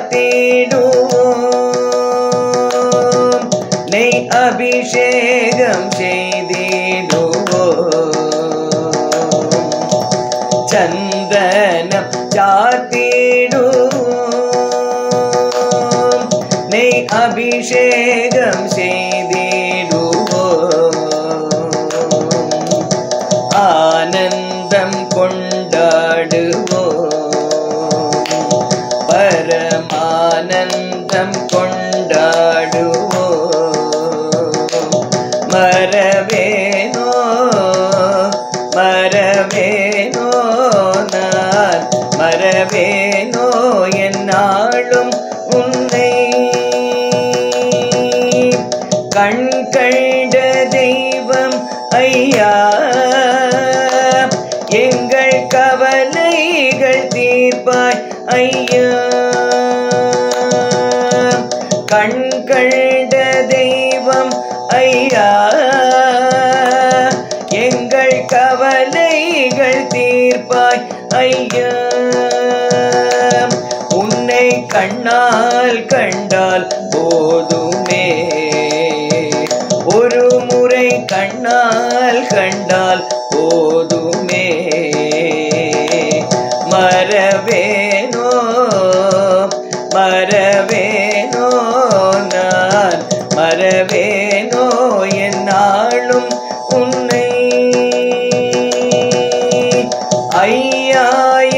சாத்திடுவோம் நெய் அபிஷேகம் செய்திடுவோம் சந்தனம் சாத்திடுவோம் நெய் அபிஷேகம் செய்திடுவோம் ஆனந்தம் கொண்டாடுவோம் பரமானந்தம் கொண்டாடுவோம் மறவேனோ மறவேனோ நான் மறவேனோ என்னாலும் உன்னை கண் கண்ட தெய்வம் ஐயா எங்கள் கவலைகள் தீர்ப்பாய் ஐயா கண் கண்ட தெய்வம் ஐயா எங்கள் கவலைகள் தீர்ப்பாய் ஐயா உன்னை கண்ணால் கண்டால் போதுமே ஒரு முறை கண்ணால் கண்டால் போதுமே மறவேனோ மறவேனோ நான் மறவேனோ என்னாலும் உன்னை ஐயா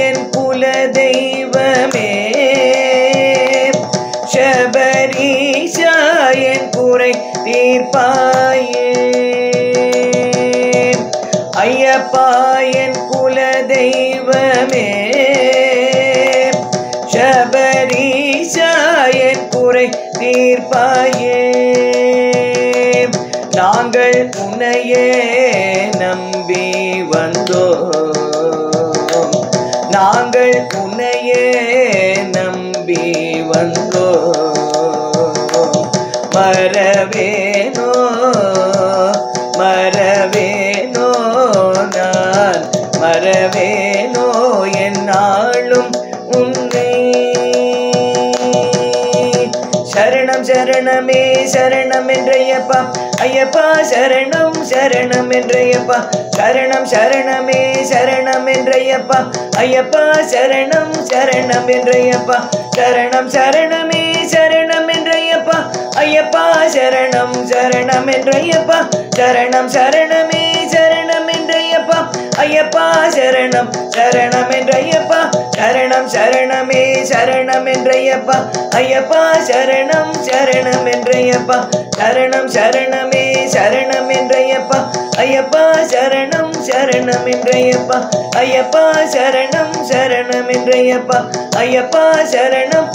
என் குல தெய்வமே சபரீஷா என் குறை தீர்ப்பாயே ஐயப்பா என் குல தெய்வமே சபரீஷா என் குறை தீர்ப்பாயே நாங்கள் உன்னையே நம்பி வந்தோம் நாங்கள் உன்னையே நம்பி வந்தோம் மறவேனோ மறவேனோ நான் மறவேனோ என்னாலும் உன்னை சரணம் சரணமே சரணம் என்றையப்பா ஐயப்பா சரணம் சரணம் என்றையப்பா சரணம் சரணமே சரணம் என்றையப்பா ஐயப்பா சரணம் சரணம் என்றையப்பா சரணம் சரணமே சரணம் என்றையப்பா ஐயப்பா சரணம் சரணம் என்றையப்பா சரணம் சரணமே சரணம் என்றையப்பா ஐயப்பா சரணம் சரணம் என்றையப்பா சரணம் சரணமே சரணம் என்றையப்பா ஐயப்பா சரணம் சரணம் என்றையப்பா சரணம் சரணமே சரணம் என்றையப்பா ஐயப்பா சரணம் சரணம் என்றையப்பா ஐயப்பா சரணம் சரணம் என்றையப்பா ஐயப்பா சரணம்